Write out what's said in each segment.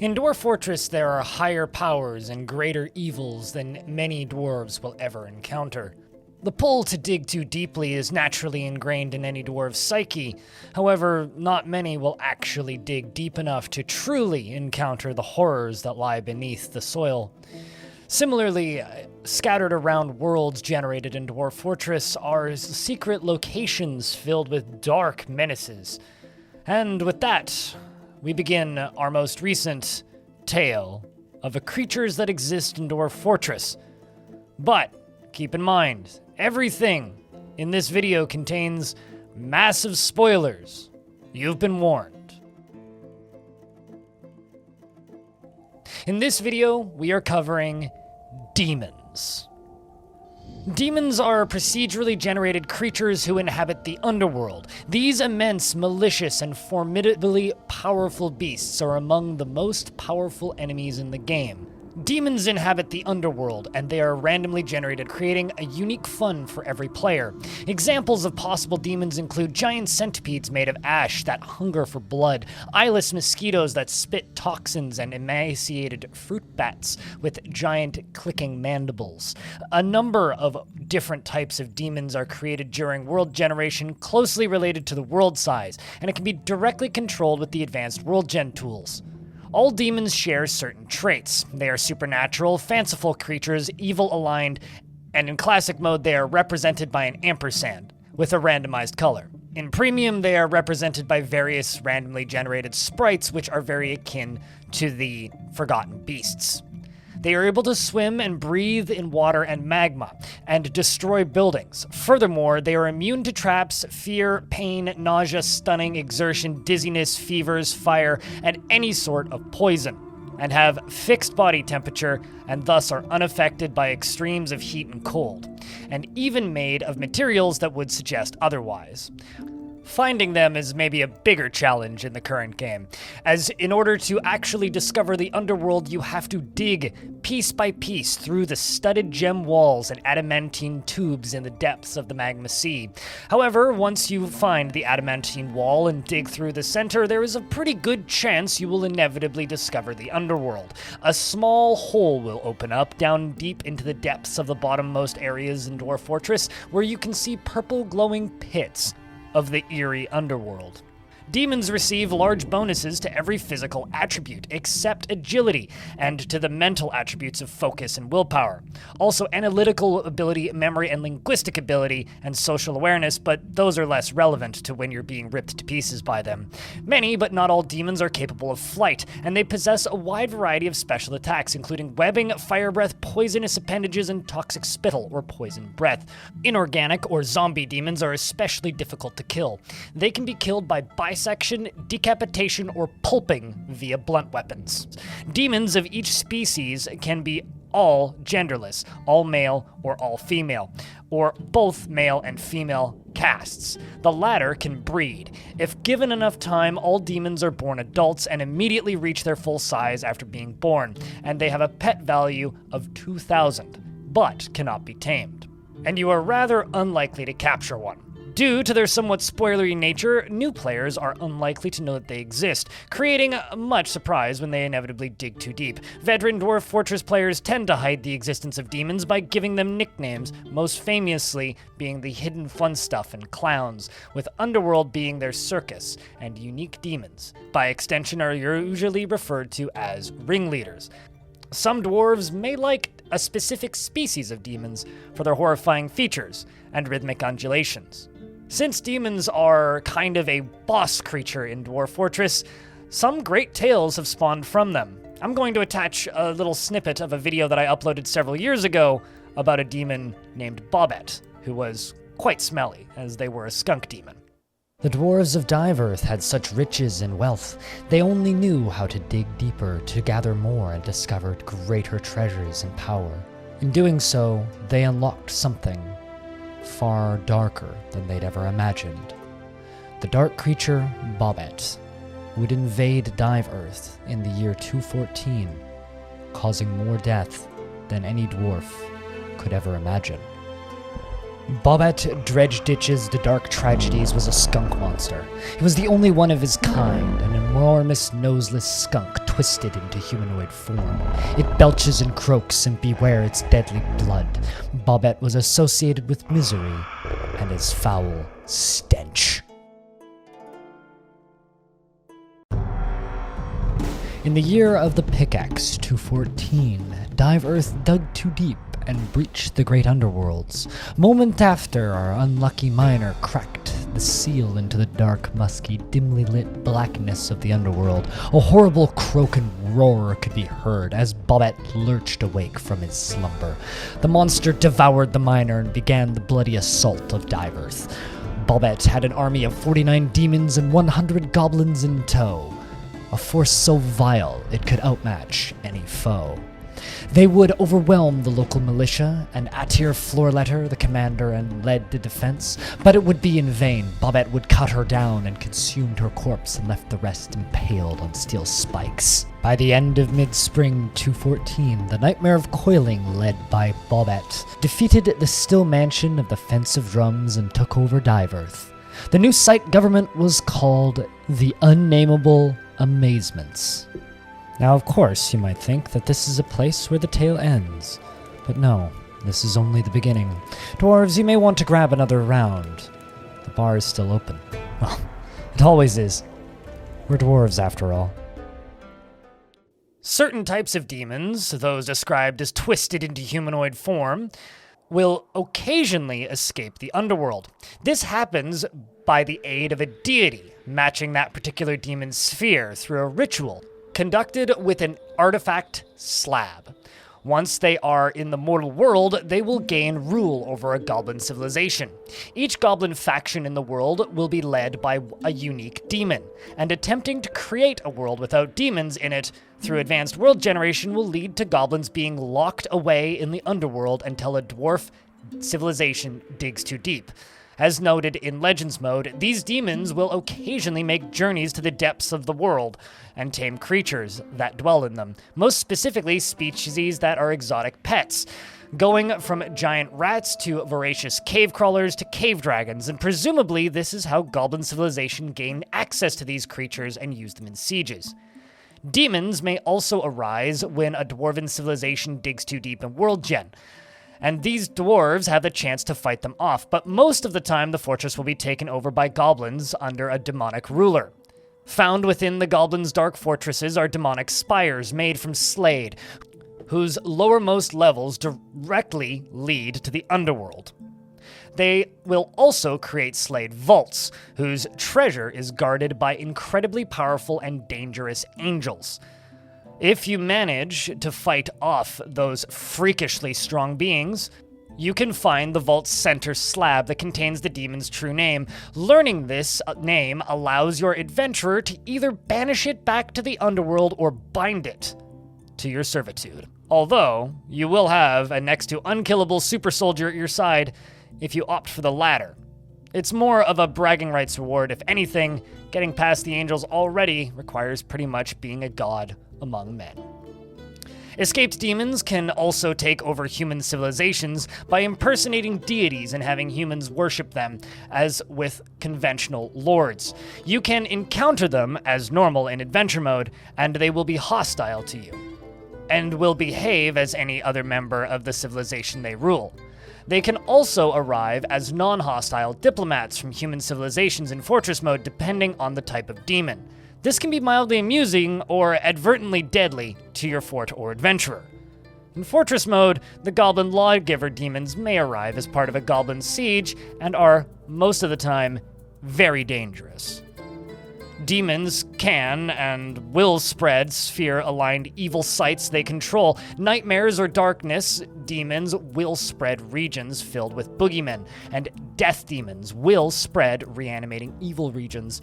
In Dwarf Fortress, there are higher powers and greater evils than many dwarves will ever encounter. The pull to dig too deeply is naturally ingrained in any dwarf's psyche. However, not many will actually dig deep enough to truly encounter the horrors that lie beneath the soil. Similarly, scattered around worlds generated in Dwarf Fortress are secret locations filled with dark menaces. And with that, we begin our most recent tale of the creatures that exist in Dwarf Fortress. But keep in mind, everything in this video contains massive spoilers. You've been warned. In this video, we are covering demons. Demons are procedurally generated creatures who inhabit the Underworld. These immense, malicious, and formidably powerful beasts are among the most powerful enemies in the game. Demons inhabit the Underworld, and they are randomly generated, creating a unique fun for every player. Examples of possible demons include giant centipedes made of ash that hunger for blood, eyeless mosquitoes that spit toxins, and emaciated fruit bats with giant clicking mandibles. A number of different types of demons are created during world generation, closely related to the world size, and it can be directly controlled with the advanced world gen tools. All demons share certain traits. They are supernatural, fanciful creatures, evil-aligned, and in classic mode they are represented by an ampersand, with a randomized color. In premium, they are represented by various randomly generated sprites which are very akin to the Forgotten Beasts. They are able to swim and breathe in water and magma, and destroy buildings. Furthermore, they are immune to traps, fear, pain, nausea, stunning, exertion, dizziness, fevers, fire, and any sort of poison, and have fixed body temperature, and thus are unaffected by extremes of heat and cold, and even made of materials that would suggest otherwise. Finding them is maybe a bigger challenge in the current game, as in order to actually discover the Underworld, you have to dig piece by piece through the studded gem walls and adamantine tubes in the depths of the magma sea. However, once you find the adamantine wall and dig through the center, there is a pretty good chance you will inevitably discover the Underworld. A small hole will open up down deep into the depths of the bottommost areas in Dwarf Fortress, where you can see purple glowing pits of the eerie Underworld. Demons receive large bonuses to every physical attribute, except agility, and to the mental attributes of focus and willpower. Also analytical ability, memory, and linguistic ability, and social awareness, but those are less relevant to when you're being ripped to pieces by them. Many, but not all demons are capable of flight, and they possess a wide variety of special attacks, including webbing, fire breath, poisonous appendages, and toxic spittle, or poison breath. Inorganic, or zombie demons are especially difficult to kill. They can be killed by bisection, decapitation, or pulping via blunt weapons. Demons of each species can be all genderless, all male or all female, or both male and female castes. The latter can breed. If given enough time, all demons are born adults and immediately reach their full size after being born, and they have a pet value of 2,000, but cannot be tamed. And you are rather unlikely to capture one. Due to their somewhat spoilery nature, new players are unlikely to know that they exist, creating much surprise when they inevitably dig too deep. Veteran Dwarf Fortress players tend to hide the existence of demons by giving them nicknames, most famously being the Hidden Fun Stuff and Clowns, with Underworld being their circus, and unique demons, by extension, are usually referred to as ringleaders. Some dwarves may like a specific species of demons for their horrifying features and rhythmic undulations. Since demons are kind of a boss creature in Dwarf Fortress, some great tales have spawned from them. I'm going to attach a little snippet of a video that I uploaded several years ago about a demon named Bobbitt, who was quite smelly, as they were a skunk demon. The dwarves of Diverth had such riches and wealth, they only knew how to dig deeper to gather more and discovered greater treasures and power. In doing so, they unlocked something far darker than they'd ever imagined. The dark creature, Bobbitt, would invade Diverth in the year 214, causing more death than any dwarf could ever imagine. Bobbitt dredged ditches to dark tragedies was a skunk monster. He was the only one of his kind, an enormous noseless skunk, twisted into humanoid form. It belches and croaks, and beware its deadly blood. Bobbitt was associated with misery and its foul stench. In the year of the pickaxe, 214, Dive Earth dug too deep and breached the great underworlds. Moment after, our unlucky miner cracked the seal into the dark, musky, dimly lit blackness of the underworld. A horrible croak and roar could be heard as Bobbitt lurched awake from his slumber. The monster devoured the miner and began the bloody assault of Dive Earth. Bobbitt had an army of 49 demons and 100 goblins in tow, a force so vile it could outmatch any foe. They would overwhelm the local militia, and Atir Floorletter, the commander, and led the defense, but it would be in vain. Bobbitt would cut her down and consumed her corpse and left the rest impaled on steel spikes. By the end of mid-spring 214, the Nightmare of Coiling, led by Bobbitt, defeated the still mansion of the Fence of Drums and took over Dive Earth. The new site government was called the Unnameable Amazements. Now, of course, you might think that this is a place where the tale ends. But no, this is only the beginning. Dwarves, you may want to grab another round. The bar is still open. Well, it always is. We're dwarves, after all. Certain types of demons, those described as twisted into humanoid form, will occasionally escape the underworld. This happens by the aid of a deity, matching that particular demon's sphere through a ritual conducted with an artifact slab. Once they are in the mortal world, they will gain rule over a goblin civilization. Each goblin faction in the world will be led by a unique demon, and attempting to create a world without demons in it through advanced world generation will lead to goblins being locked away in the underworld until a dwarf civilization digs too deep. As noted in Legends mode, these demons will occasionally make journeys to the depths of the world and tame creatures that dwell in them, most specifically species that are exotic pets, going from giant rats to voracious cave crawlers to cave dragons, and presumably this is how Goblin Civilization gained access to these creatures and used them in sieges. Demons may also arise when a dwarven civilization digs too deep in world gen, and these dwarves have the chance to fight them off, but most of the time the fortress will be taken over by goblins under a demonic ruler. Found within the goblins' dark fortresses are demonic spires made from Slade, whose lowermost levels directly lead to the underworld. They will also create Slade vaults, whose treasure is guarded by incredibly powerful and dangerous angels. If you manage to fight off those freakishly strong beings, you can find the vault's center slab that contains the demon's true name. Learning this name allows your adventurer to either banish it back to the underworld or bind it to your servitude. Although, you will have a next to unkillable super soldier at your side if you opt for the latter. It's more of a bragging rights reward. If anything, getting past the angels already requires pretty much being a god among men. Escaped demons can also take over human civilizations by impersonating deities and having humans worship them, as with conventional lords. You can encounter them as normal in adventure mode, and they will be hostile to you, and will behave as any other member of the civilization they rule. They can also arrive as non-hostile diplomats from human civilizations in fortress mode, depending on the type of demon. This can be mildly amusing or advertently deadly to your fort or adventurer. In fortress mode, the goblin lawgiver demons may arrive as part of a goblin siege and are, most of the time, very dangerous. Demons can and will spread sphere-aligned evil sites they control. Nightmares or darkness demons will spread regions filled with boogeymen, and death demons will spread reanimating evil regions,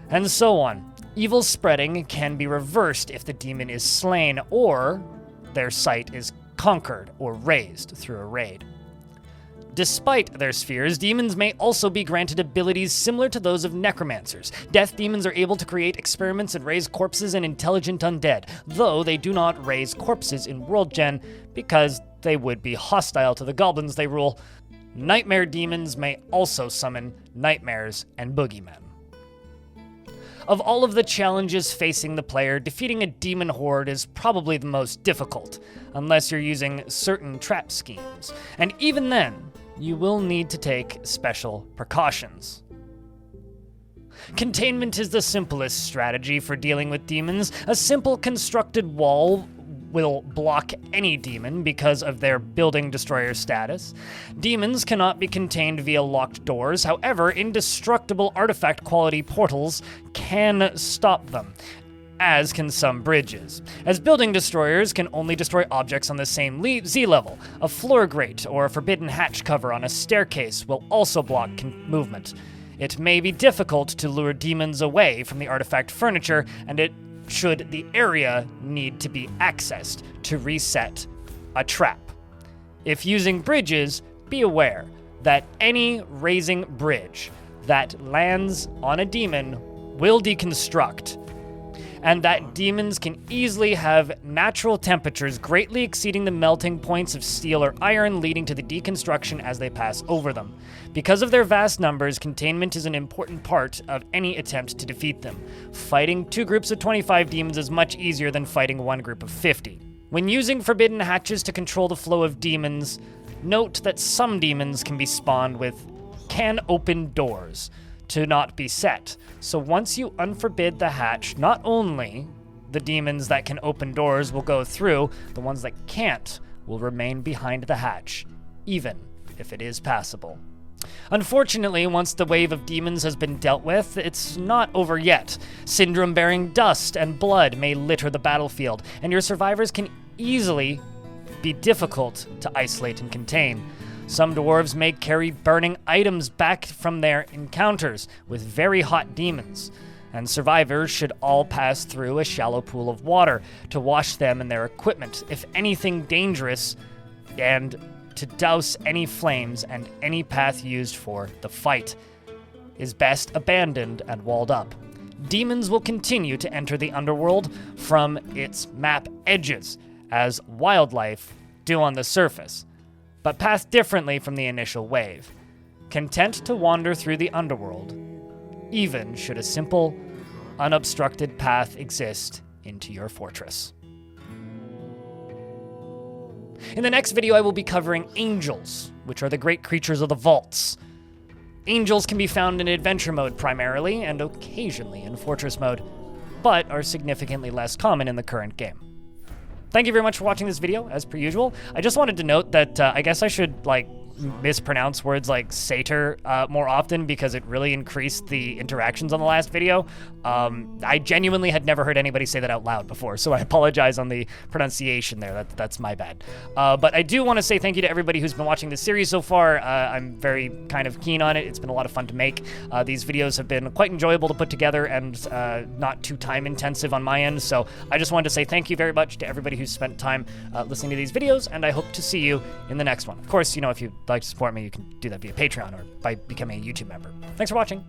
and so on. Evil spreading can be reversed if the demon is slain or their site is conquered or razed through a raid. Despite their spheres, demons may also be granted abilities similar to those of necromancers. Death demons are able to create experiments and raise corpses and intelligent undead, though they do not raise corpses in World Gen because they would be hostile to the goblins they rule. Nightmare demons may also summon nightmares and boogeymen. Of all of the challenges facing the player, defeating a demon horde is probably the most difficult, unless you're using certain trap schemes. And even then, you will need to take special precautions. Containment is the simplest strategy for dealing with demons. A simple constructed wall will block any demon because of their building destroyer status. Demons cannot be contained via locked doors. However, indestructible artifact quality portals can stop them, as can some bridges, as building destroyers can only destroy objects on the same Z level. A floor grate or a forbidden hatch cover on a staircase will also block movement. It may be difficult to lure demons away from the artifact furniture, and it should the area need to be accessed to reset a trap. If using bridges, be aware that any raising bridge that lands on a demon will deconstruct, and that demons can easily have natural temperatures greatly exceeding the melting points of steel or iron, leading to the deconstruction as they pass over them. Because of their vast numbers, containment is an important part of any attempt to defeat them. Fighting 2 groups of 25 demons is much easier than fighting 1 group of 50. When using forbidden hatches to control the flow of demons, note that some demons can be spawned with can open doors to not be set. So once you unforbid the hatch, not only the demons that can open doors will go through, the ones that can't will remain behind the hatch, even if it is passable. Unfortunately, once the wave of demons has been dealt with, it's not over yet. Syndrome-bearing dust and blood may litter the battlefield, and your survivors can easily be difficult to isolate and contain. Some dwarves may carry burning items back from their encounters with very hot demons, and survivors should all pass through a shallow pool of water to wash them and their equipment, if anything dangerous, and to douse any flames, and any path used for the fight is best abandoned and walled up. Demons will continue to enter the Underworld from its map edges, as wildlife do on the surface, but pass differently from the initial wave, content to wander through the Underworld, even should a simple, unobstructed path exist into your fortress. In the next video, I will be covering angels, which are the great creatures of the vaults. Angels can be found in adventure mode primarily, and occasionally in fortress mode, but are significantly less common in the current game. Thank you very much for watching this video, as per usual. I just wanted to note that I guess I should, mispronounce words like satyr more often, because it really increased the interactions on the last video. I genuinely had never heard anybody say that out loud before, so I apologize on the pronunciation there. That's my bad. But I do want to say thank you to everybody who's been watching this series so far. I'm very kind of keen on it. It's been a lot of fun to make. These videos have been quite enjoyable to put together and not too time intensive on my end, so I just wanted to say thank you very much to everybody who's spent time listening to these videos, and I hope to see you in the next one. Of course, if you'd like to support me, you can do that via Patreon or by becoming a YouTube member. Thanks for watching.